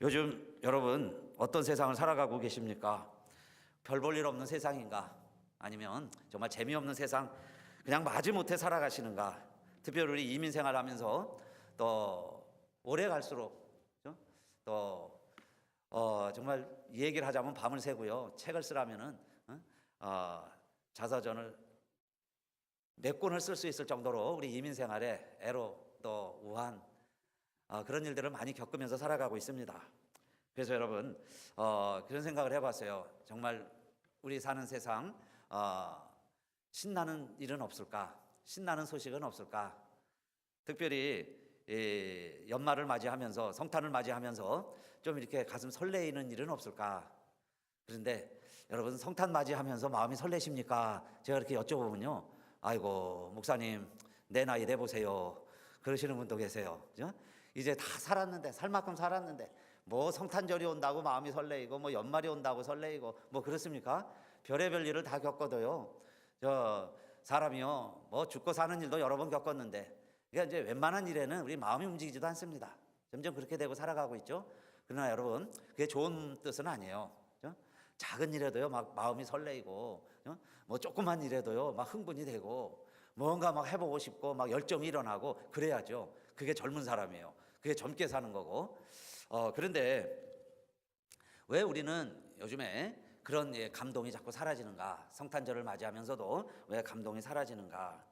요즘 여러분 어떤 세상을 살아가고 계십니까? 별 볼 일 없는 세상인가? 아니면 정말 재미없는 세상, 그냥 마지못해 살아가시는가? 특별히 우리 이민 생활하면서 또 오래 갈수록 또 정말 이 얘기를 하자면 밤을 새고요, 책을 쓰라면은 자서전을 몇 권을 쓸 수 있을 정도로 우리 이민 생활에 애로 또 우한 그런 일들을 많이 겪으면서 살아가고 있습니다. 그래서 여러분 그런 생각을 해봤어요. 정말 우리 사는 세상 신나는 일은 없을까? 신나는 소식은 없을까? 특별히 연말을 맞이하면서 성탄을 맞이하면서 좀 이렇게 가슴 설레이는 일은 없을까? 그런데 여러분 성탄 맞이하면서 마음이 설레십니까? 제가 이렇게 여쭤보면요, 아이고 목사님 내 나이 내보세요, 그러시는 분도 계세요. 그죠? 이제 다 살았는데, 살 만큼 살았는데 뭐 성탄절이 온다고 마음이 설레이고 뭐 연말이 온다고 설레이고 뭐 그렇습니까? 별의별 일을 다 겪어도요, 저 사람이요 뭐 죽고 사는 일도 여러 번 겪었는데, 그러니까 이제 웬만한 일에는 우리 마음이 움직이지도 않습니다. 점점 그렇게 되고 살아가고 있죠. 그러나 여러분 그게 좋은 뜻은 아니에요. 그죠? 작은 일에도요 막 마음이 설레이고, 뭐 조그만 일에도요 막 흥분이 되고 뭔가 막 해보고 싶고 막 열정이 일어나고 그래야죠. 그게 젊은 사람이에요. 그게 젊게 사는 거고. 그런데 왜 우리는 요즘에 그런 감동이 자꾸 사라지는가? 성탄절을 맞이하면서도 왜 감동이 사라지는가?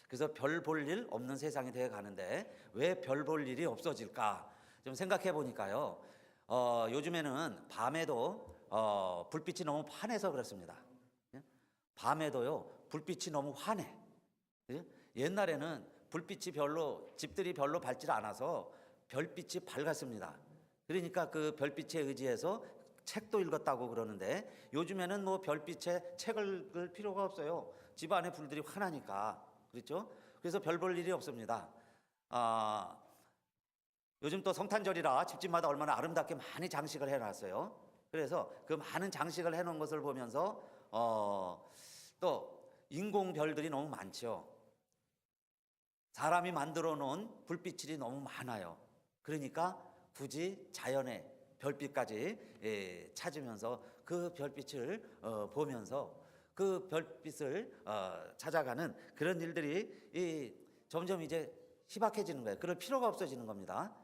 그래서 별 볼 일 없는 세상이 되어 가는데 왜 별 볼 일이 없어질까? 좀 생각해 보니까요, 요즘에는 밤에도 불빛이 너무 환해서 그렇습니다. 예? 밤에도요 불빛이 너무 환해. 예? 옛날에는 불빛이 별로, 집들이 별로 밝지 않아서 별빛이 밝았습니다. 그러니까 그 별빛에 의지해서 책도 읽었다고 그러는데, 요즘에는 뭐 별빛에 책을 읽을 필요가 없어요. 집 안에 불들이 환하니까. 그렇죠? 그래서 별 볼 일이 없습니다. 요즘 또 성탄절이라 집집마다 얼마나 아름답게 많이 장식을 해놨어요. 그래서 그 많은 장식을 해놓은 것을 보면서 또 인공 별들이 너무 많죠. 사람이 만들어 놓은 불빛들이 너무 많아요. 그러니까 굳이 자연의 별빛까지 찾으면서 그 별빛을 보면서 그 별빛을 찾아가는 그런 일들이 점점 이제 희박해지는 거예요. 그럴 필요가 없어지는 겁니다.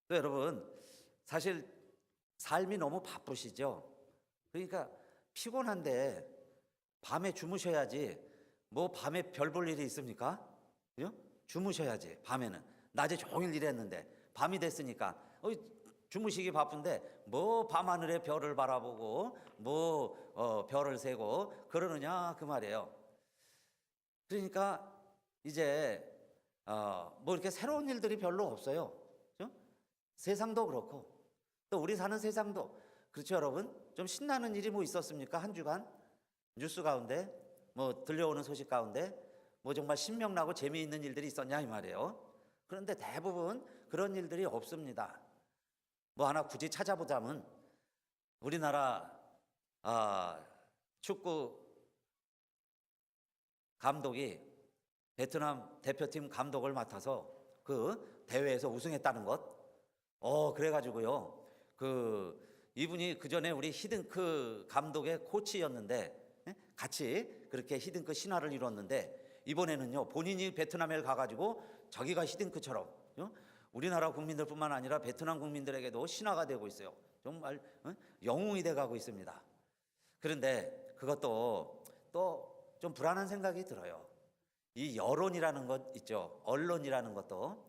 또 여러분 사실 삶이 너무 바쁘시죠. 그러니까 피곤한데 밤에 주무셔야지. 뭐 밤에 별 볼 일이 있습니까? 그죠? 주무셔야지. 밤에는 낮에 종일 일했는데 밤이 됐으니까 주무시기 바쁜데 뭐 밤하늘에 별을 바라보고 뭐 별을 세고 그러느냐 그 말이에요. 그러니까 이제 뭐 이렇게 새로운 일들이 별로 없어요. 그죠? 세상도 그렇고 또 우리 사는 세상도 그렇죠. 여러분 좀 신나는 일이 뭐 있었습니까? 한 주간 뉴스 가운데 뭐 들려오는 소식 가운데 뭐 정말 신명나고 재미있는 일들이 있었냐 이 말이에요. 그런데 대부분 그런 일들이 없습니다. 뭐 하나 굳이 찾아보자면 우리나라 축구 감독이 베트남 대표팀 감독을 맡아서 그 대회에서 우승했다는 것. 그래가지고요, 이분이 그 전에 우리 히딩크 감독의 코치였는데, 같이 그렇게 히딩크 신화를 이뤘는데, 이번에는요 본인이 베트남에 가가지고 자기가 히딩크처럼 우리나라 국민들뿐만 아니라 베트남 국민들에게도 신화가 되고 있어요. 정말 영웅이 돼가고 있습니다. 그런데 그것도 또 좀 불안한 생각이 들어요. 이 여론이라는 것 있죠. 언론이라는 것도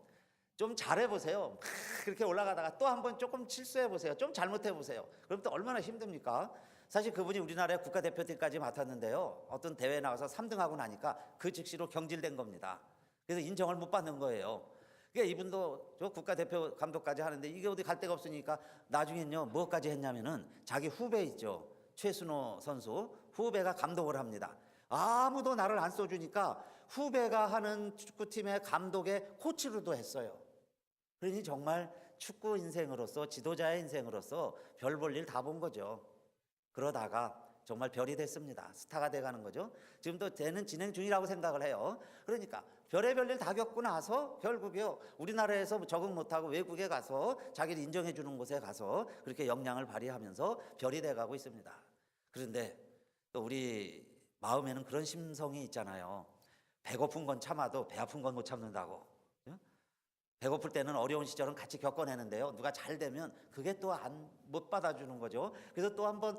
좀 잘해보세요. 막 그렇게 올라가다가 또 한번 조금 실수해보세요. 좀 잘못해보세요. 그럼 또 얼마나 힘듭니까? 사실 그분이 우리나라의 국가대표팀까지 맡았는데요, 어떤 대회에 나가서 3등하고 나니까 그 즉시로 경질된 겁니다. 그래서 인정을 못 받는 거예요. 그러니까 이분도 저 국가대표 감독까지 하는데 이게 어디 갈 데가 없으니까 나중엔요 뭐까지 했냐면은 자기 후배 있죠, 최순호 선수 후배가 감독을 합니다. 아무도 나를 안 써주니까 후배가 하는 축구팀의 감독의 코치로도 했어요. 그러니 정말 축구 인생으로서, 지도자의 인생으로서 별 볼 일 다 본 거죠. 그러다가 정말 별이 됐습니다. 스타가 돼가는 거죠. 지금도 되는 진행 중이라고 생각을 해요. 그러니까 별의별 일 다 겪고 나서 결국에요, 우리나라에서 적응 못하고 외국에 가서 자기를 인정해 주는 곳에 가서 그렇게 역량을 발휘하면서 별이 돼가고 있습니다. 그런데 또 우리 마음에는 그런 심성이 있잖아요. 배고픈 건 참아도 배 아픈 건 못 참는다고. 배고플 때는 어려운 시절은 같이 겪어내는데요, 누가 잘 되면 그게 또 못 받아주는 거죠. 그래서 또 한번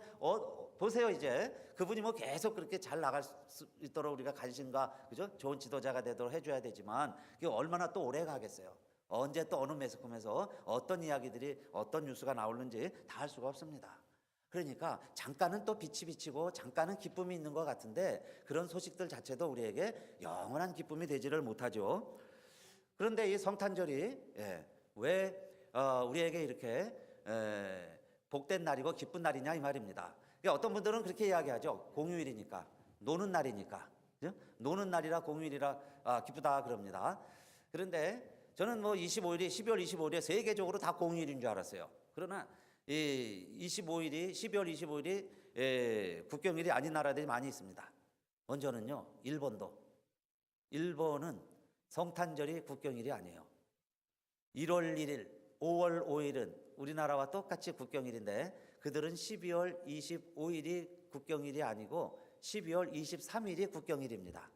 보세요. 이제 그분이 뭐 계속 그렇게 잘 나갈 수 있도록 우리가 관심과, 그죠, 좋은 지도자가 되도록 해줘야 되지만 그게 얼마나 또 오래 가겠어요. 언제 또 어느 매스컴에서 어떤 이야기들이, 어떤 뉴스가 나오는지 다 알 수가 없습니다. 그러니까 잠깐은 또 빛이 비치고 잠깐은 기쁨이 있는 것 같은데 그런 소식들 자체도 우리에게 영원한 기쁨이 되지를 못하죠. 그런데 이 성탄절이 왜 우리에게 이렇게 복된 날이고 기쁜 날이냐 이 말입니다. 그러니까 어떤 분들은 그렇게 이야기하죠. 공휴일이니까, 노는 날이니까, 그죠? 노는 날이라 공휴일이라 기쁘다 그럽니다. 그런데 저는 뭐 25일이 12월 25일에 세계적으로 다 공휴일인 줄 알았어요. 그러나 이 25일이 12월 25일이 국경일이 아닌 나라들이 많이 있습니다. 먼저는요, 일본은 성탄절이 국경일이 아니에요. 1월 1일, 5월 5일은 우리나라와 똑같이 국경일인데 그들은 12월 25일이 국경일이 아니고 12월 23일이 국경일입니다.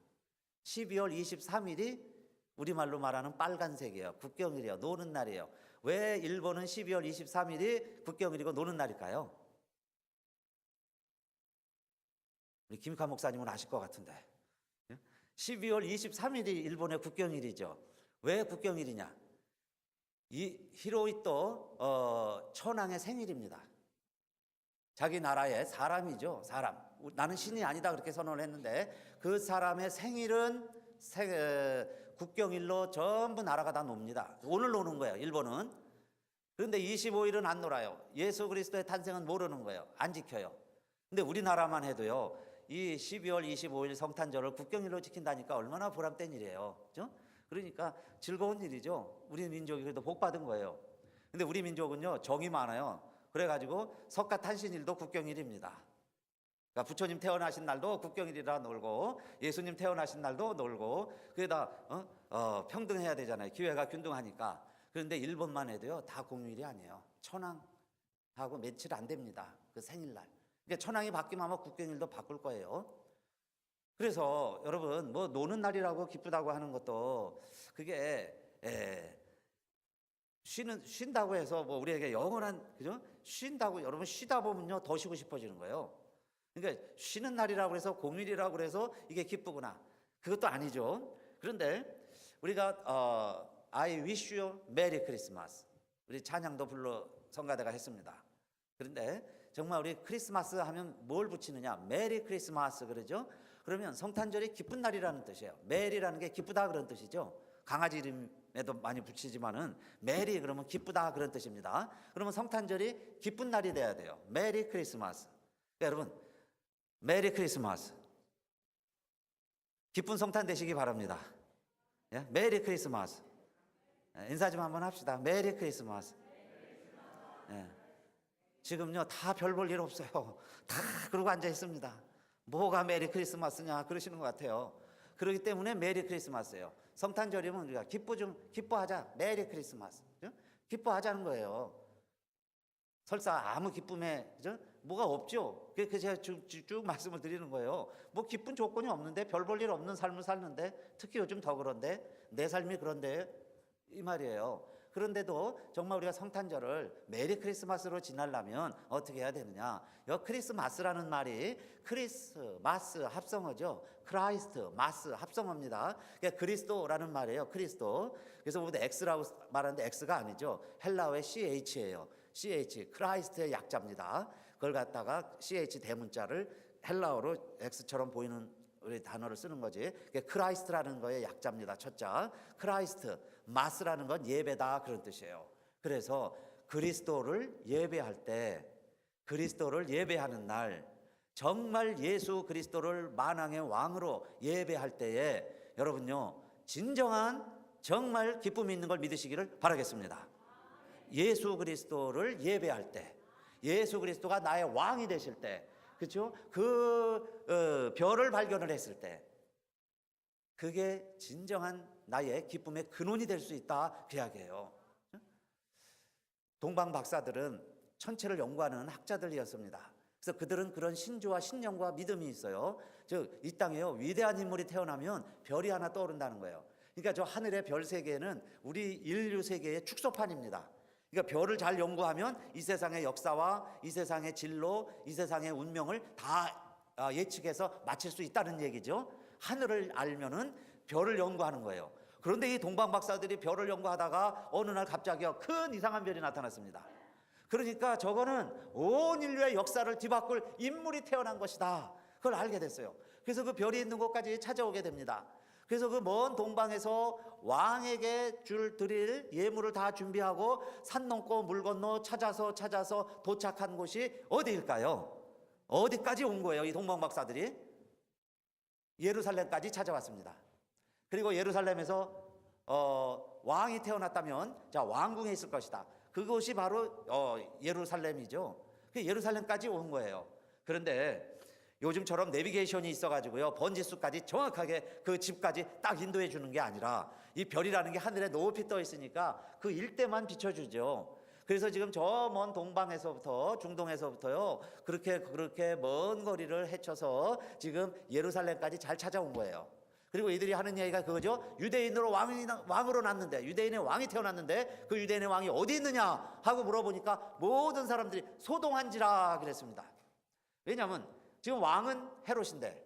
12월 23일이 우리말로 말하는 빨간색이에요. 국경일이에요. 노는 날이에요. 왜 일본은 12월 23일이 국경일이고 노는 날일까요? 우리 김익환 목사님은 아실 것 같은데 12월 23일이 일본의 국경일이죠. 왜 국경일이냐? 이 히로히토 천황의 생일입니다. 자기 나라의 사람이죠. 사람. 나는 신이 아니다 그렇게 선언을 했는데 그 사람의 생일은 국경일로 전부 나라가 다 놉니다. 오늘 노는 거예요, 일본은. 그런데 25일은 안 놀아요. 예수 그리스도의 탄생은 모르는 거예요. 안 지켜요. 근데 우리나라만 해도요, 이 12월 25일 성탄절을 국경일로 지킨다니까 얼마나 보람된 일이에요. 그죠? 그러니까 즐거운 일이죠. 우리 민족이 그래도 복 받은 거예요. 근데 우리 민족은요, 정이 많아요. 그래가지고 석가탄신일도 국경일입니다. 그러니까 부처님 태어나신 날도 국경일이라 놀고, 예수님 태어나신 날도 놀고, 그게 다 평등해야 되잖아요. 기회가 균등하니까. 그런데 일본만 해도요, 다 공휴일이 아니에요. 천황하고 며칠 안 됩니다. 그 생일날. 그러니까 천황이 바뀌면 아마 국경일도 바꿀 거예요. 그래서 여러분, 뭐 노는 날이라고 기쁘다고 하는 것도 그게 쉰다고 해서 뭐 우리에게 영원한, 그죠? 쉰다고, 여러분 쉬다 보면요 더 쉬고 싶어지는 거예요. 그러니까 쉬는 날이라고 해서 공휴일이라고 해서 이게 기쁘구나, 그것도 아니죠. 그런데 우리가 I wish you Merry Christmas, 우리 찬양도 불러 성가대가 했습니다. 그런데 정말 우리 크리스마스 하면 뭘 붙이느냐? 메리 크리스마스 그러죠? 그러면 성탄절이 기쁜 날이라는 뜻이에요. 메리라는 게 기쁘다 그런 뜻이죠. 강아지 이름에도 많이 붙이지만은 메리 그러면 기쁘다 그런 뜻입니다. 그러면 성탄절이 기쁜 날이 돼야 돼요. 메리 크리스마스. 여러분, 메리 크리스마스. 기쁜 성탄 되시기 바랍니다. 예? 메리 크리스마스. 인사 좀 한번 합시다. 메리 크리스마스. 예. 지금요 다 별 볼 일 없어요. 다 그러고 앉아 있습니다. 뭐가 메리 크리스마스냐 그러시는 것 같아요. 그렇기 때문에 메리 크리스마스예요. 성탄절이면 우리가 기뻐하자. 메리 크리스마스. 그죠? 기뻐하자는 거예요. 설사 아무 기쁨에, 그죠? 뭐가 없죠. 그래서 제가 쭉 말씀을 드리는 거예요. 뭐 기쁜 조건이 없는데, 별 볼 일 없는 삶을 살는데, 특히 요즘 더 그런데, 내 삶이 그런데 이 말이에요. 그런데도 정말 우리가 성탄절을 메리 크리스마스로 지나려면 어떻게 해야 되느냐? 여 크리스마스라는 말이 크리스마스 합성어죠. 크라이스트, 마스 합성어입니다. 그러니까 그리스도라는 말이에요. 그리스도. 그래서 우리도 X라고 말하는데 X가 아니죠. 헬라어의 CH예요. CH, 크라이스트의 약자입니다. 그걸 갖다가 CH 대문자를 헬라어로 X처럼 보이는 우리 단어를 쓰는 거지. 크라이스트라는 거의 약자입니다. 첫자. 크라이스트, 마스라는 건 예배다 그런 뜻이에요. 그래서 그리스도를 예배할 때, 그리스도를 예배하는 날, 정말 예수 그리스도를 만왕의 왕으로 예배할 때에 여러분요 진정한 정말 기쁨이 있는 걸 믿으시기를 바라겠습니다. 예수 그리스도를 예배할 때, 예수 그리스도가 나의 왕이 되실 때, 그렇죠? 별을 발견을 했을 때 그게 진정한 나의 기쁨의 근원이 될 수 있다, 그 이야기예요. 동방 박사들은 천체를 연구하는 학자들이었습니다. 그래서 그들은 그런 신조와 신념과 믿음이 있어요. 즉 이 땅에요, 위대한 인물이 태어나면 별이 하나 떠오른다는 거예요. 그러니까 저 하늘의 별 세계는 우리 인류 세계의 축소판입니다. 그러니까 별을 잘 연구하면 이 세상의 역사와 이 세상의 진로, 이 세상의 운명을 다 예측해서 맞힐 수 있다는 얘기죠. 하늘을 알면은 별을 연구하는 거예요. 그런데 이 동방 박사들이 별을 연구하다가 어느 날 갑자기 큰 이상한 별이 나타났습니다. 그러니까 저거는 온 인류의 역사를 뒤바꿀 인물이 태어난 것이다, 그걸 알게 됐어요. 그래서 그 별이 있는 곳까지 찾아오게 됩니다. 그래서 그 먼 동방에서 왕에게 드릴 예물을 다 준비하고 산 넘고 물 건너 찾아서 도착한 곳이 어디일까요? 어디까지 온 거예요? 이 동방 박사들이 예루살렘까지 찾아왔습니다. 그리고 예루살렘에서 왕이 태어났다면 자, 왕궁에 있을 것이다. 그것이 바로 예루살렘이죠. 그 예루살렘까지 온 거예요. 그런데 요즘처럼 내비게이션이 있어가지고요, 번지수까지 정확하게 그 집까지 딱 인도해 주는 게 아니라 이 별이라는 게 하늘에 높이 떠 있으니까 그 일대만 비춰주죠. 그래서 지금 저 먼 동방에서부터 중동에서부터요 그렇게 먼 거리를 헤쳐서 지금 예루살렘까지 잘 찾아온 거예요. 그리고 이들이 하는 얘기가 그거죠. 유대인으로 왕으로 났는데, 유대인의 왕이 태어났는데 그 유대인의 왕이 어디 있느냐 하고 물어보니까 모든 사람들이 소동한지라 그랬습니다. 왜냐하면 지금 왕은 헤롯인데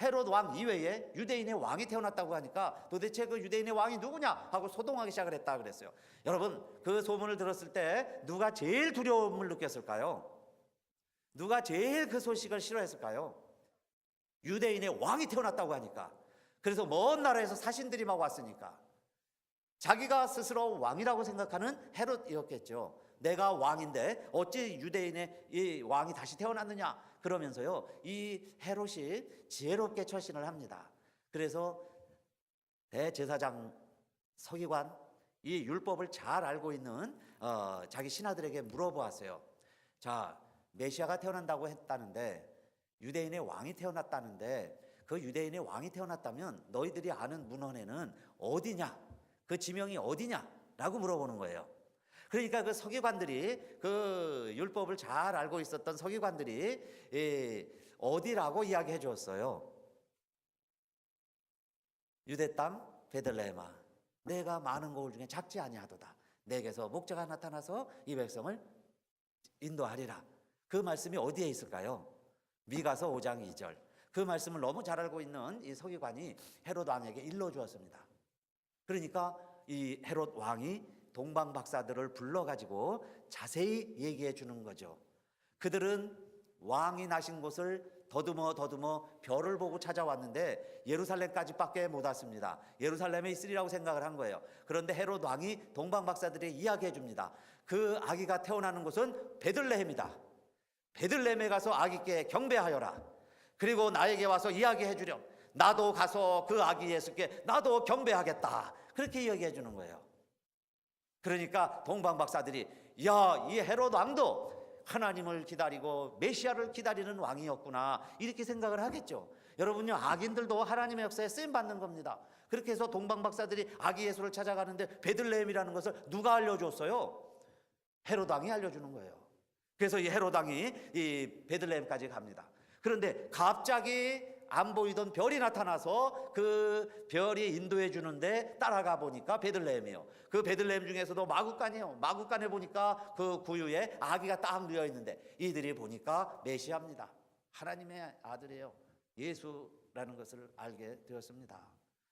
헤롯 왕 이외에 유대인의 왕이 태어났다고 하니까 도대체 그 유대인의 왕이 누구냐 하고 소동하기 시작을 했다 그랬어요. 여러분, 그 소문을 들었을 때 누가 제일 두려움을 느꼈을까요? 누가 제일 그 소식을 싫어했을까요? 유대인의 왕이 태어났다고 하니까. 그래서 먼 나라에서 사신들이 막 왔으니까 자기가 스스로 왕이라고 생각하는 헤롯이었겠죠. 내가 왕인데 어찌 유대인의 이 왕이 다시 태어났느냐 그러면서요, 이 헤롯이 지혜롭게 처신을 합니다. 그래서 대제사장 서기관, 이 율법을 잘 알고 있는 자기 신하들에게 물어보았어요. 자, 메시아가 태어난다고 했다는데, 유대인의 왕이 태어났다는데, 그 유대인의 왕이 태어났다면 너희들이 아는 문헌에는 어디냐, 그 지명이 어디냐 라고 물어보는 거예요. 그러니까 그 서기관들이, 그 율법을 잘 알고 있었던 서기관들이 어디라고 이야기해 주었어요. 유대 땅 베들레헴아, 내가 많은 고을 중에 작지 아니하도다. 내게서 목자가 나타나서 이 백성을 인도하리라. 그 말씀이 어디에 있을까요? 미가서 5장 2절. 그 말씀을 너무 잘 알고 있는 이 서기관이 헤롯 왕에게 일러주었습니다. 그러니까 이 헤롯 왕이 동방 박사들을 불러가지고 자세히 얘기해 주는 거죠. 그들은 왕이 나신 곳을 더듬어 별을 보고 찾아왔는데 예루살렘까지밖에 못 왔습니다. 예루살렘에 있으리라고 생각을 한 거예요. 그런데 헤롯 왕이 동방 박사들에게 이야기해 줍니다. 그 아기가 태어나는 곳은 베들레헴이다. 베들레헴에 가서 아기께 경배하여라. 그리고 나에게 와서 이야기해 주렴. 나도 가서 그 아기 예수께 나도 경배하겠다. 그렇게 이야기해 주는 거예요. 그러니까 동방 박사들이, 야, 이 헤롯 왕도 하나님을 기다리고 메시아를 기다리는 왕이었구나, 이렇게 생각을 하겠죠. 여러분요, 악인들도 하나님의 역사에 쓰임 받는 겁니다. 그렇게 해서 동방 박사들이 아기 예수를 찾아가는데 베들레헴이라는 것을 누가 알려줬어요? 헤롯 왕이 알려주는 거예요. 그래서 이 헤롯 왕이 이 베들레헴까지 갑니다. 그런데 갑자기 안 보이던 별이 나타나서 그 별이 인도해 주는데 따라가 보니까 베들레헴이에요. 그 베들레헴 중에서도 마구간이에요. 마구간에 보니까 그 구유에 아기가 딱 누워 있는데 이들이 보니까 메시아입니다. 하나님의 아들이에요. 예수라는 것을 알게 되었습니다.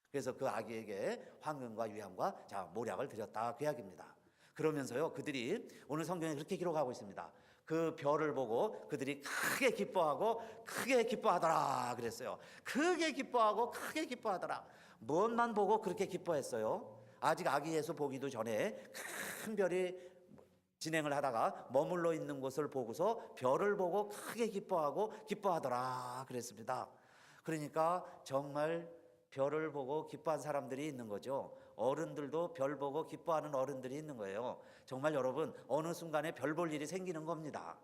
그래서 그 아기에게 황금과 유향과 모략을 드렸다, 그 이야기입니다. 그러면서요, 그들이 오늘 성경에 그렇게 기록하고 있습니다. 그 별을 보고 그들이 크게 기뻐하더라 그랬어요. 크게 기뻐하더라. 무엇만 보고 그렇게 기뻐했어요? 아직 아기 예수 보기도 전에 큰 별이 진행을 하다가 머물러 있는 곳을 보고서 별을 보고 크게 기뻐하더라 그랬습니다. 그러니까 정말 별을 보고 기뻐한 사람들이 있는 거죠. 어른들도 별 보고 기뻐하는 어른들이 있는 거예요. 정말 여러분, 어느 순간에 별 볼 일이 생기는 겁니다.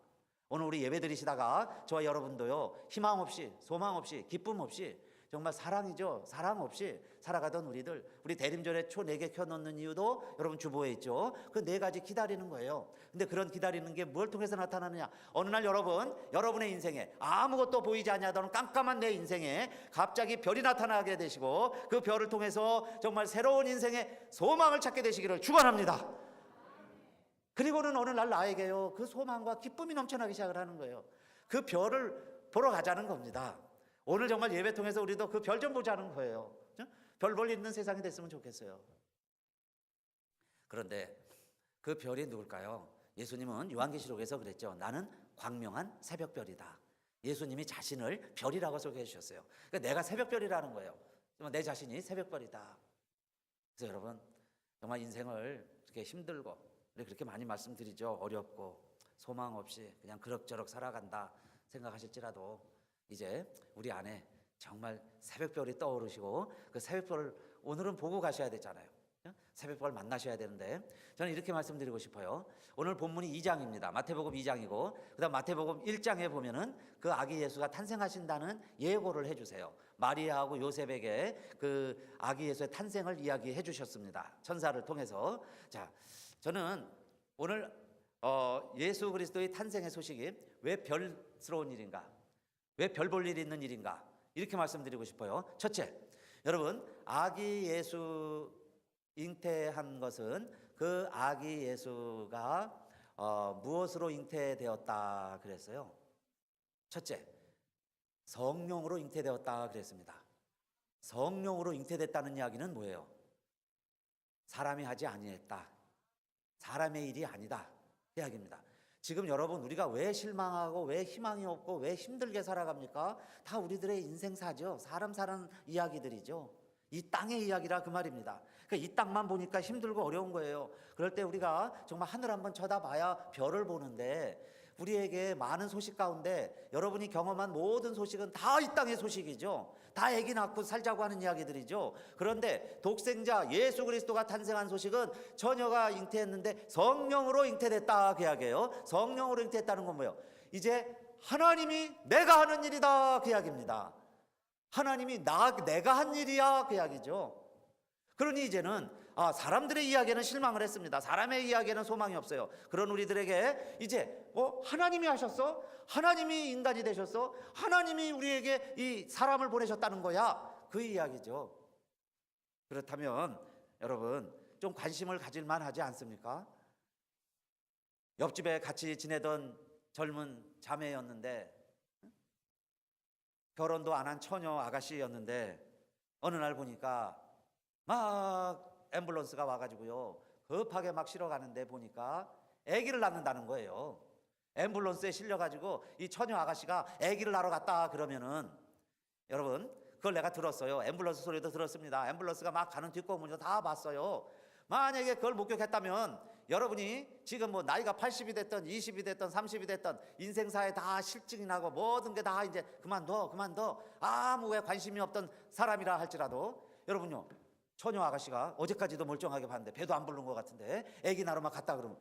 오늘 우리 예배 드리시다가 저와 여러분도요, 희망 없이, 소망 없이, 기쁨 없이, 정말 사랑이죠, 사랑 없이 살아가던 우리 대림절에 초 4개 켜놓는 이유도 여러분 주보에 있죠. 그 4가지 기다리는 거예요. 근데 그런 기다리는 게 뭘 통해서 나타나느냐? 어느 날 여러분의 인생에 아무것도 보이지 않냐던 깜깜한 내 인생에 갑자기 별이 나타나게 되시고, 그 별을 통해서 정말 새로운 인생의 소망을 찾게 되시기를 축원합니다. 그리고는 어느 날 나에게요, 그 소망과 기쁨이 넘쳐나기 시작을 하는 거예요. 그 별을 보러 가자는 겁니다. 오늘 정말 예배 통해서 우리도 그 별 좀 보자는 거예요. 별 볼 있는 세상이 됐으면 좋겠어요. 그런데 그 별이 누굴까요? 예수님은 요한계시록에서 그랬죠. 나는 광명한 새벽별이다. 예수님이 자신을 별이라고 소개해 주셨어요. 그러니까 내가 새벽별이라는 거예요. 내 자신이 새벽별이다. 그래서 여러분, 정말 인생을 그렇게 힘들고 우리 그렇게 많이 말씀드리죠. 어렵고 소망 없이 그냥 그럭저럭 살아간다 생각하실지라도 이제 우리 안에 정말 새벽별이 떠오르시고, 그 새벽별을 오늘은 보고 가셔야 되잖아요. 새벽별 만나셔야 되는데, 저는 이렇게 말씀드리고 싶어요. 오늘 본문이 2장입니다. 마태복음 2장이고, 그다음 마태복음 1장에 보면은 그 아기 예수가 탄생하신다는 예고를 해주세요. 마리아하고 요셉에게 그 아기 예수의 탄생을 이야기해 주셨습니다. 천사를 통해서. 자, 저는 오늘 예수 그리스도의 탄생의 소식이 왜 별스러운 일인가? 왜 별 볼 일이 있는 일인가? 이렇게 말씀드리고 싶어요. 첫째, 여러분, 아기 예수 잉태한 것은 그 아기 예수가 무엇으로 잉태되었다 그랬어요? 첫째, 성령으로 잉태되었다 그랬습니다. 성령으로 잉태됐다는 이야기는 뭐예요? 사람이 하지 아니했다, 사람의 일이 아니다 그 이야기입니다. 지금 여러분, 우리가 왜 실망하고 왜 희망이 없고 왜 힘들게 살아갑니까? 다 우리들의 인생사죠. 사람 사는 이야기들이죠. 이 땅의 이야기라 그 말입니다. 그러니까 이 땅만 보니까 힘들고 어려운 거예요. 그럴 때 우리가 정말 하늘 한번 쳐다봐야 별을 보는데, 우리에게 많은 소식 가운데 여러분이 경험한 모든 소식은 다 이 땅의 소식이죠. 다 아기 낳고 살자고 하는 이야기들이죠. 그런데 독생자 예수 그리스도가 탄생한 소식은 처녀가 잉태했는데 성령으로 잉태됐다 그 이야기예요. 성령으로 잉태했다는 건 뭐예요? 이제 하나님이 내가 하는 일이다 그 이야기입니다. 하나님이 내가 한 일이야 그 이야기죠. 그러니 이제는 사람들의 이야기는 실망을 했습니다. 사람의 이야기는 소망이 없어요. 그런 우리들에게 이제 하나님이 하셨어? 하나님이 인간이 되셨어? 하나님이 우리에게 이 사람을 보내셨다는 거야, 그 이야기죠. 그렇다면 여러분, 좀 관심을 가질 만하지 않습니까? 옆집에 같이 지내던 젊은 자매였는데, 결혼도 안 한 처녀 아가씨였는데, 어느 날 보니까 막 앰뷸런스가 와가지고요, 급하게 막 실어 가는데 보니까 아기를 낳는다는 거예요. 앰뷸런스에 실려가지고 이 처녀 아가씨가 아기를 낳으러 갔다 그러면은, 여러분, 그걸 내가 들었어요. 앰뷸런스 소리도 들었습니다. 앰뷸런스가 막 가는 뒷공문도 다 봤어요. 만약에 그걸 목격했다면 여러분이 지금 뭐 나이가 80이 됐던 20이 됐던 30이 됐던 인생사에 다 실증이 나고 모든 게 다 이제 그만둬 아무 왜 관심이 없던 사람이라 할지라도, 여러분요, 처녀 아가씨가 어제까지도 멀쩡하게 봤는데 배도 안 부른 것 같은데 아기 낳으러 막 갔다 그러면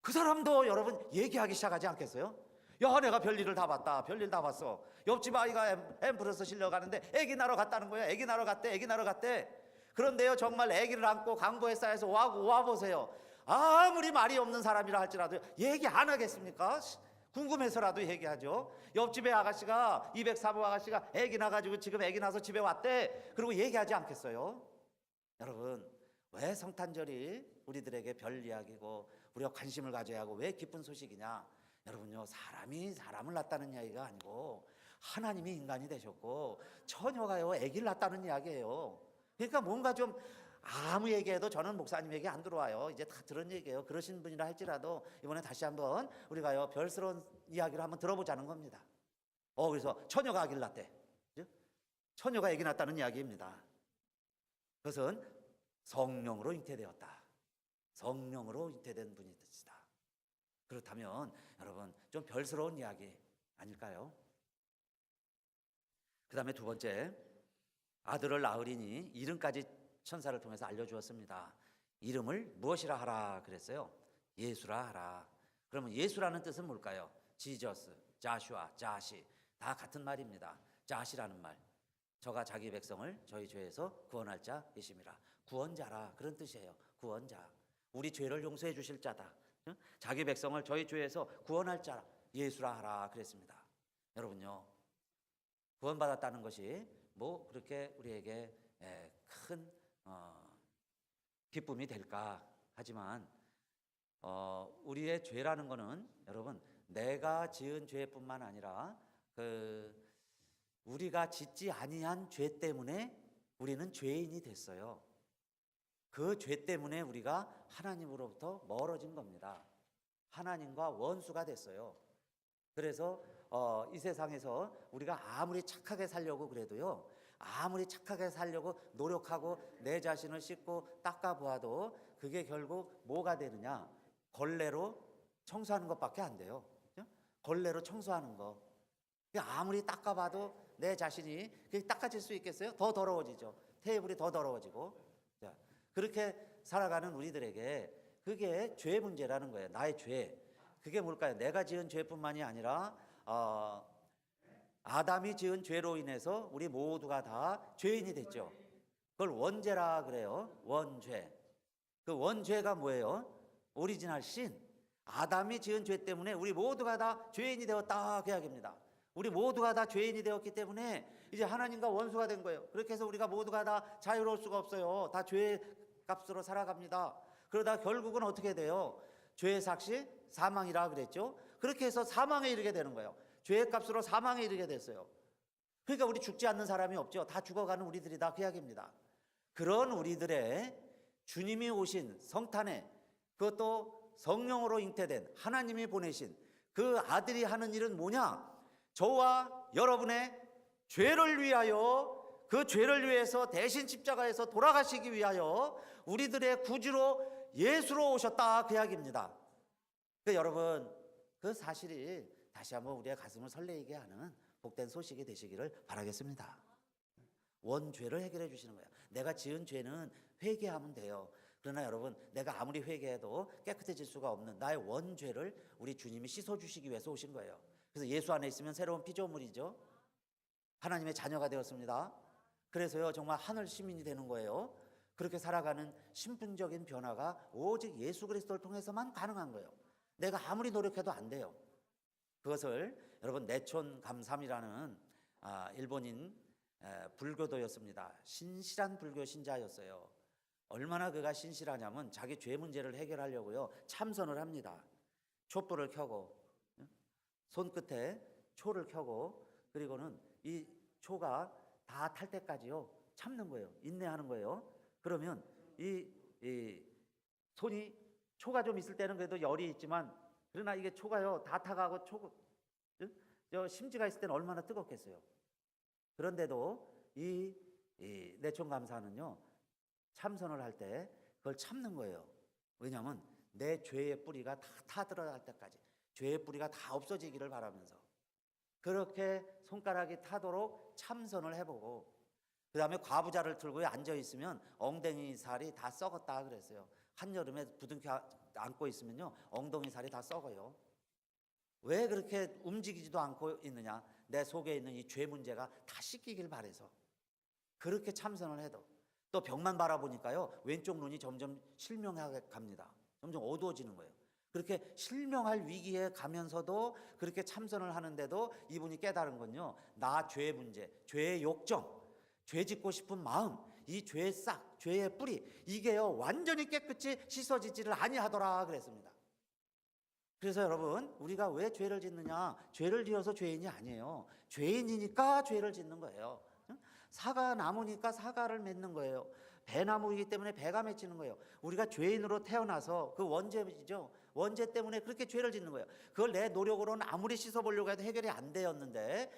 그 사람도 여러분 얘기하기 시작하지 않겠어요? 야, 내가 별일을 다 봤다, 별일 다 봤어. 옆집 아이가 앰뷸런스 실려가는데 아기 낳으러 갔다는 거예요. 아기 낳으러 갔대. 그런데요, 정말 아기를 안고 강보에 쌓여서 와보세요. 아무리 말이 없는 사람이라 할지라도 얘기 안 하겠습니까? 궁금해서라도 얘기하죠. 옆집에 아가씨가 203호 아가씨가 아기 낳아가지고 지금 아기 낳아서 집에 왔대, 그리고 얘기하지 않겠어요? 여러분, 왜 성탄절이 우리들에게 별 이야기고 우리가 관심을 가져야 하고 왜 기쁜 소식이냐? 여러분요, 사람이 사람을 낳았다는 이야기가 아니고 하나님이 인간이 되셨고 처녀가요 아기를 낳았다는 이야기예요. 그러니까 뭔가 좀 아무 얘기해도 저는 목사님 얘기 안 들어와요. 이제 다 들은 얘기예요. 그러신 분이라 할지라도 이번에 다시 한번 우리가요 별스러운 이야기를 한번 들어보자는 겁니다. 그래서 처녀가 아기를 낳대. 처녀가 아기 낳았다는 이야기입니다. 그것은 성령으로 잉태되었다. 성령으로 잉태된 분이시다. 그렇다면 여러분, 좀 별스러운 이야기 아닐까요? 그 다음에 두 번째, 아들을 낳으리니 이름까지 천사를 통해서 알려주었습니다. 이름을 무엇이라 하라 그랬어요? 예수라 하라. 그러면 예수라는 뜻은 뭘까요? 지저스, 자슈아, 자시 다 같은 말입니다. 자시라는 말, 저가 자기 백성을 저희 죄에서 구원할 자이심이라. 구원자라 그런 뜻이에요. 구원자, 우리 죄를 용서해 주실 자다. 자기 백성을 저희 죄에서 구원할 자라, 예수라 하라 그랬습니다. 여러분요, 구원받았다는 것이 뭐 그렇게 우리에게 큰 기쁨이 될까 하지만 우리의 죄라는 것은 여러분, 내가 지은 죄뿐만 아니라 우리가 짓지 아니한 죄 때문에 우리는 죄인이 됐어요. 그 죄 때문에 우리가 하나님으로부터 멀어진 겁니다. 하나님과 원수가 됐어요. 그래서 이 세상에서 우리가 아무리 착하게 살려고 그래도요, 아무리 착하게 살려고 노력하고 내 자신을 씻고 닦아 보아도 그게 결국 뭐가 되느냐? 걸레로 청소하는 것밖에 안 돼요. 걸레로 청소하는 거. 아무리 닦아봐도 내 자신이 닦아질 수 있겠어요? 더 더러워지죠. 테이블이 더 더러워지고. 자, 그렇게 살아가는 우리들에게 그게 죄 문제라는 거예요. 나의 죄. 그게 뭘까요? 내가 지은 죄뿐만이 아니라 아담이 지은 죄로 인해서 우리 모두가 다 죄인이 됐죠. 그걸 원죄라 그래요. 원죄. 그 원죄가 뭐예요? 오리지널 신. 아담이 지은 죄 때문에 우리 모두가 다 죄인이 되었다 그 이야기입니다. 우리 모두가 다 죄인이 되었기 때문에 이제 하나님과 원수가 된 거예요. 그렇게 해서 우리가 모두가 다 자유로울 수가 없어요. 다 죄의 값으로 살아갑니다. 그러다 결국은 어떻게 돼요? 죄의 삭시 사망이라 그랬죠. 그렇게 해서 사망에 이르게 되는 거예요. 죄의 값으로 사망에 이르게 됐어요. 그러니까 우리 죽지 않는 사람이 없죠. 다 죽어가는 우리들이다 그 이야기입니다. 그런 우리들의 주님이 오신 성탄에, 그것도 성령으로 잉태된 하나님이 보내신 그 아들이 하는 일은 뭐냐? 저와 여러분의 죄를 위하여, 그 죄를 위해서 대신 십자가에서 돌아가시기 위하여 우리들의 구주로 예수로 오셨다 그 이야기입니다. 여러분, 그 사실이 다시 한번 우리의 가슴을 설레게 하는 복된 소식이 되시기를 바라겠습니다. 원죄를 해결해 주시는 거예요. 내가 지은 죄는 회개하면 돼요. 그러나 여러분, 내가 아무리 회개해도 깨끗해질 수가 없는 나의 원죄를 우리 주님이 씻어주시기 위해서 오신 거예요. 그래서 예수 안에 있으면 새로운 피조물이죠. 하나님의 자녀가 되었습니다. 그래서요, 정말 하늘 시민이 되는 거예요. 그렇게 살아가는 신분적인 변화가 오직 예수 그리스도를 통해서만 가능한 거예요. 내가 아무리 노력해도 안 돼요. 그것을 여러분, 내촌 감삼이라는 일본인 불교도였습니다. 신실한 불교 신자였어요. 얼마나 그가 신실하냐면 자기 죄 문제를 해결하려고요, 참선을 합니다. 촛불을 켜고 손끝에 초를 켜고, 그리고는 이 초가 다 탈 때까지요 참는 거예요. 인내하는 거예요. 그러면 이 손이, 초가 좀 있을 때는 그래도 열이 있지만, 그러나 이게 초가요 다 타가고 심지가 있을 때는 얼마나 뜨겁겠어요. 그런데도 이 내촌감사는요, 참선을 할 때 그걸 참는 거예요. 왜냐하면 내 죄의 뿌리가 다 타들어갈 때까지, 죄의 뿌리가 다 없어지기를 바라면서 그렇게 손가락이 타도록 참선을 해보고, 그 다음에 과부자를 들고 앉아있으면 엉덩이 살이 다 썩었다 그랬어요. 한여름에 부둥켜 안고 있으면요, 엉덩이 살이 다 썩어요. 왜 그렇게 움직이지도 않고 있느냐? 내 속에 있는 이 죄 문제가 다 씻기길 바래서. 그렇게 참선을 해도 또 벽만 바라보니까요, 왼쪽 눈이 점점 실명하게 갑니다. 점점 어두워지는 거예요. 그렇게 실명할 위기에 가면서도 그렇게 참선을 하는데도 이분이 깨달은 건요, 나 죄의 문제, 죄의 욕정, 죄 짓고 싶은 마음, 이 죄의 싹, 죄의 뿌리, 이게요 완전히 깨끗이 씻어지지를 아니하더라 그랬습니다. 그래서 여러분, 우리가 왜 죄를 짓느냐? 죄를 지어서 죄인이 아니에요. 죄인이니까 죄를 짓는 거예요. 사과 나무니까 사과를 맺는 거예요. 배나무이기 때문에 배가 맺히는 거예요. 우리가 죄인으로 태어나서 그 원죄죠. 원죄 때문에 그렇게 죄를 짓는 거예요. 그걸 내 노력으로는 아무리 씻어보려고 해도 해결이 안 되었는데,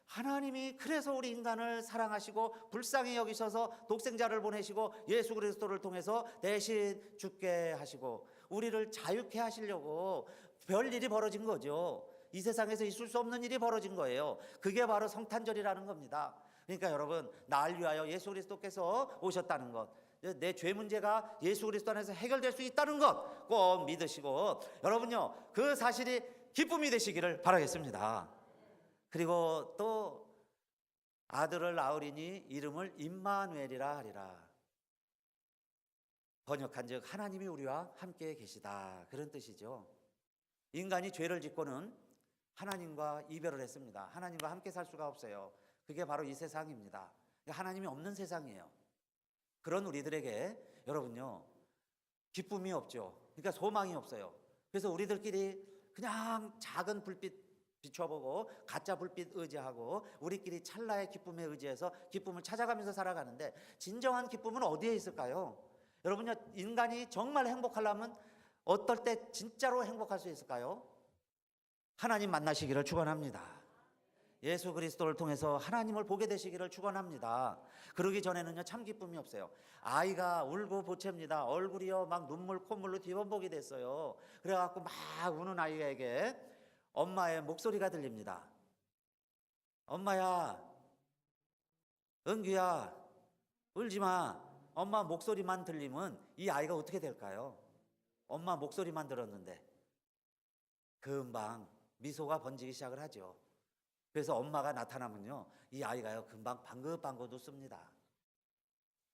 하나님이 그래서 우리 인간을 사랑하시고 불쌍히 여기셔서 독생자를 보내시고 예수 그리스도를 통해서 대신 죽게 하시고 우리를 자유케 하시려고 별일이 벌어진 거죠. 이 세상에서 있을 수 없는 일이 벌어진 거예요. 그게 바로 성탄절이라는 겁니다. 그러니까 여러분, 날 위하여 예수 그리스도께서 오셨다는 것, 내 죄 문제가 예수 그리스도 안에서 해결될 수 있다는 것 꼭 믿으시고, 여러분요, 그 사실이 기쁨이 되시기를 바라겠습니다. 그리고 또 아들을 낳으리니 이름을 임마누엘이라 하리라. 번역한즉 하나님이 우리와 함께 계시다, 그런 뜻이죠. 인간이 죄를 짓고는 하나님과 이별을 했습니다. 하나님과 함께 살 수가 없어요. 그게 바로 이 세상입니다. 하나님이 없는 세상이에요. 그런 우리들에게 여러분요, 기쁨이 없죠. 그러니까 소망이 없어요. 그래서 우리들끼리 그냥 작은 불빛 비춰보고 가짜 불빛 의지하고 우리끼리 찰나의 기쁨에 의지해서 기쁨을 찾아가면서 살아가는데, 진정한 기쁨은 어디에 있을까요? 여러분요, 인간이 정말 행복하려면 어떨 때 진짜로 행복할 수 있을까요? 하나님 만나시기를 축원합니다. 예수 그리스도를 통해서 하나님을 보게 되시기를 축원합니다. 그러기 전에는요, 참 기쁨이 없어요. 아이가 울고 보챕니다. 얼굴이요 막 눈물 콧물로 뒤범벅이 됐어요. 그래갖고 막 우는 아이에게 엄마의 목소리가 들립니다. 엄마야, 은규야, 울지마. 엄마 목소리만 들리면 이 아이가 어떻게 될까요? 엄마 목소리만 들었는데 금방 미소가 번지기 시작을 하죠. 그래서 엄마가 나타나면요, 이 아이가요 금방 방긋방긋 웃습니다.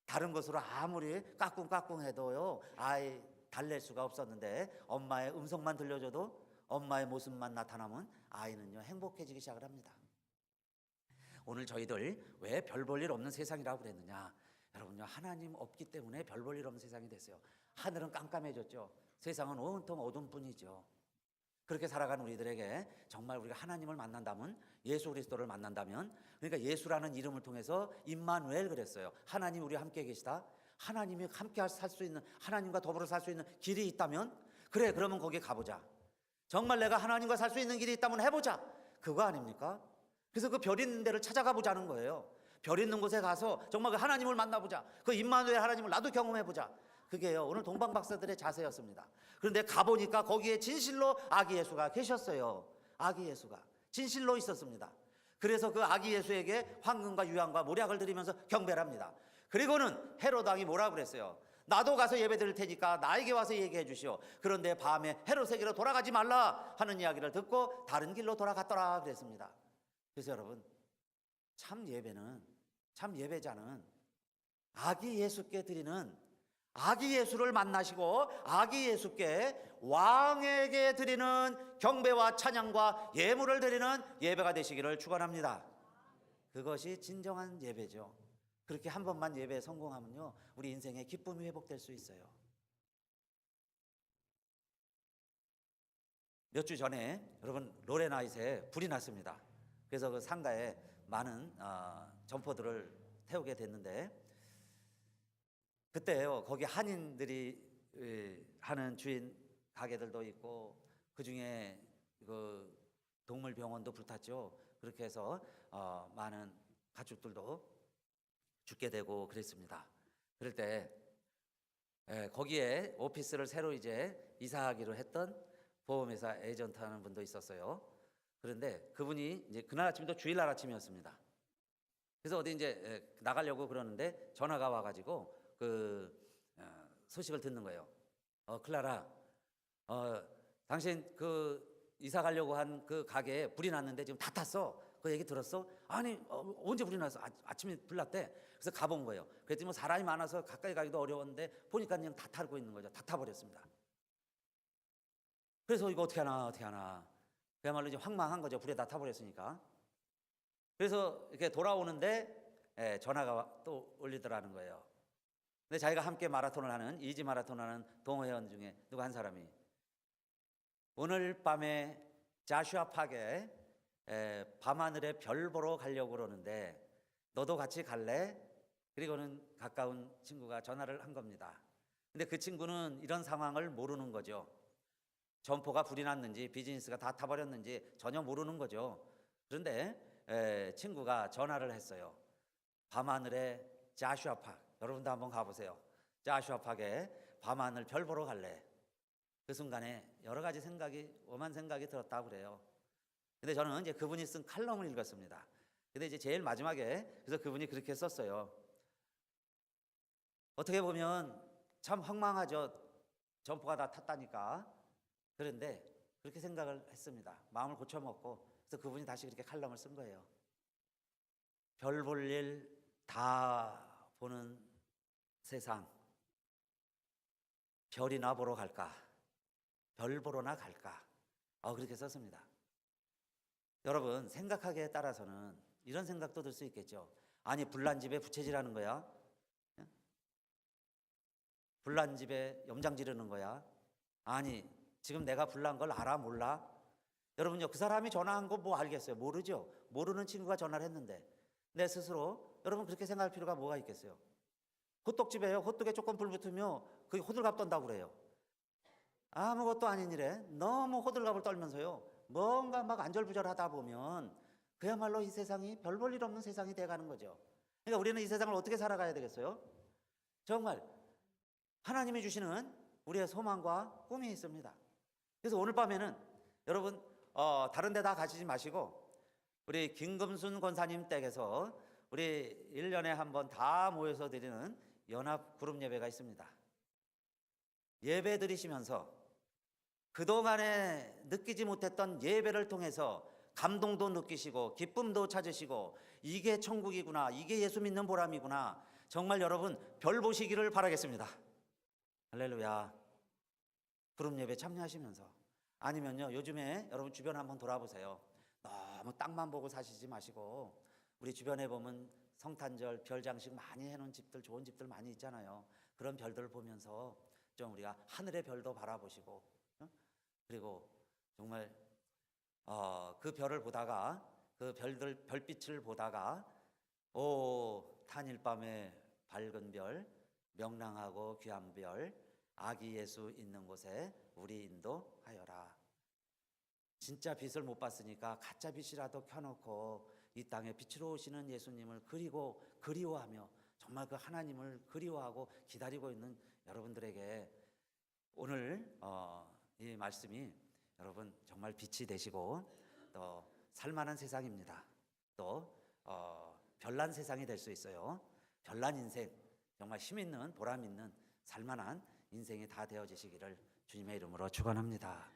다른 것으로 아무리 까꿍까꿍 해도요 아이 달랠 수가 없었는데, 엄마의 음성만 들려줘도, 엄마의 모습만 나타나면 아이는요 행복해지기 시작을 합니다. 오늘 저희들 왜 별 볼 일 없는 세상이라고 그랬느냐? 여러분요, 하나님 없기 때문에 별 볼 일 없는 세상이 됐어요. 하늘은 깜깜해졌죠. 세상은 온통 어둠뿐이죠. 그렇게 살아가는 우리들에게 정말 우리가 하나님을 만난다면, 예수 그리스도를 만난다면, 그러니까 예수라는 이름을 통해서 임마누엘 그랬어요. 하나님 우리와 함께 계시다. 하나님이 함께 살 수 있는, 하나님과 더불어 살 수 있는 길이 있다면, 그래, 그러면 거기에 가보자. 정말 내가 하나님과 살 수 있는 길이 있다면 해보자. 그거 아닙니까? 그래서 그 별 있는 데를 찾아가 보자는 거예요. 별 있는 곳에 가서 정말 그 하나님을 만나보자. 그 임마누엘 하나님을 나도 경험해보자. 그게요 오늘 동방박사들의 자세였습니다. 그런데 가보니까 거기에 진실로 아기 예수가 계셨어요. 아기 예수가 진실로 있었습니다. 그래서 그 아기 예수에게 황금과 유향과 모략을 드리면서 경배를 합니다. 그리고는 헤롯 왕이 뭐라고 그랬어요? 나도 가서 예배 드릴 테니까 나에게 와서 얘기해 주시오. 그런데 밤에 헤롯에게로 돌아가지 말라 하는 이야기를 듣고 다른 길로 돌아갔더라 그랬습니다. 그래서 여러분, 참 예배자는 아기 예수께 드리는, 아기 예수를 만나시고 아기 예수께 왕에게 드리는 경배와 찬양과 예물을 드리는 예배가 되시기를 축원합니다. 그것이 진정한 예배죠. 그렇게 한 번만 예배에 성공하면요 우리 인생에 기쁨이 회복될 수 있어요. 몇 주 전에 여러분 로레나잇에 불이 났습니다. 그래서 그 상가에 많은 점포들을 태우게 됐는데, 그때요 거기 한인들이 하는 주인 가게들도 있고, 그 중에 그 동물병원도 불탔죠. 그렇게 해서 많은 가축들도 죽게 되고 그랬습니다. 그럴 때 거기에 오피스를 새로 이제 이사하기로 했던 보험회사 에이전트 하는 분도 있었어요. 그런데 그분이 이제 그날 아침도 주일날 아침이었습니다. 그래서 어디 이제 나가려고 그러는데 전화가 와가지고 소식을 듣는 거예요. 클라라, 당신 그 이사 가려고 한 그 가게에 불이 났는데 지금 다 탔어. 그 얘기 들었어? 아니, 언제 불이 났어? 아침에 불 났대. 그래서 가본 거예요. 그랬더니 뭐 사람이 많아서 가까이 가기도 어려웠는데 보니까 그냥 다 타고 있는 거죠. 다 타버렸습니다. 그래서 이거 어떻게 하나. 그야말로 이제 황망한 거죠. 불에 다 타버렸으니까. 그래서 이렇게 돌아오는데 전화가 또 울리더라는 거예요. 근데 자기가 함께 마라톤을 하는, 이지 마라톤 하는 동호회원 중에 누구 한 사람이 오늘 밤에 자슈아 팍에 밤하늘에 별 보러 가려고 그러는데 너도 같이 갈래? 그리고는 가까운 친구가 전화를 한 겁니다. 근데 그 친구는 이런 상황을 모르는 거죠. 점포가 불이 났는지 비즈니스가 다 타버렸는지 전혀 모르는 거죠. 그런데 친구가 전화를 했어요. 밤하늘에 자슈아 팍, 여러분도 한번 가보세요. 자슈아 팍에 밤하늘 별 보러 갈래? 그 순간에 여러 가지 생각이, 오만 생각이 들었다고 그래요. 근데 저는 이제 그분이 쓴 칼럼을 읽었습니다. 근데 이제 제일 마지막에 그래서 그분이 그렇게 썼어요. 어떻게 보면 참 황망하죠. 점포가 다 탔다니까. 그런데 그렇게 생각을 했습니다. 마음을 고쳐먹고. 그래서 그분이 다시 그렇게 칼럼을 쓴 거예요. 별 볼 일 다 보는 세상, 별이나 보러 갈까? 별 보러나 갈까? 그렇게 썼습니다. 여러분, 생각하기에 따라서는 이런 생각도 들 수 있겠죠. 아니, 불난 집에 부채질하는 거야? 불난 집에 염장 지르는 거야? 아니, 지금 내가 불난 걸 알아 몰라? 여러분요, 그 사람이 전화한 거 뭐 알겠어요? 모르죠. 모르는 친구가 전화를 했는데 내 스스로 여러분 그렇게 생각할 필요가 뭐가 있겠어요? 호떡집에요. 호떡에 조금 불 붙으면 그게 호들갑 떤다고 그래요. 아무것도 아닌 일에 너무 호들갑을 떨면서요, 뭔가 막 안절부절하다 보면 그야말로 이 세상이 별 볼 일 없는 세상이 돼가는 거죠. 그러니까 우리는 이 세상을 어떻게 살아가야 되겠어요? 정말 하나님이 주시는 우리의 소망과 꿈이 있습니다. 그래서 오늘 밤에는 여러분 다른 데 다 가시지 마시고 우리 김금순 권사님 댁에서 우리 1년에 한 번 다 모여서 드리는 연합 그룹 예배가 있습니다. 예배 드리시면서 그동안에 느끼지 못했던 예배를 통해서 감동도 느끼시고 기쁨도 찾으시고 이게 천국이구나, 이게 예수 믿는 보람이구나, 정말 여러분 별 보시기를 바라겠습니다. 할렐루야. 그룹 예배 참여하시면서, 아니면요, 요즘에 여러분 주변 한번 돌아보세요. 너무 땅만 보고 사시지 마시고 우리 주변에 보면 성탄절 별 장식 많이 해놓은 집들, 좋은 집들 많이 있잖아요. 그런 별들을 보면서 좀 우리가 하늘의 별도 바라보시고, 그리고 정말 그 별을 보다가, 그 별들 별빛을 보다가 탄일 밤에 밝은 별, 명랑하고 귀한 별, 아기 예수 있는 곳에 우리 인도하여라. 진짜 빛을 못 봤으니까 가짜 빛이라도 켜놓고 이 땅에 빛으로 오시는 예수님을 그리워하며 정말 그 하나님을 그리워하고 기다리고 있는 여러분들에게 오늘 이 말씀이 여러분 정말 빛이 되시고 또 살만한 세상입니다. 또 별난 세상이 될 수 있어요. 별난 인생, 정말 힘 있는 보람 있는 살만한 인생이 다 되어지시기를 주님의 이름으로 축원합니다.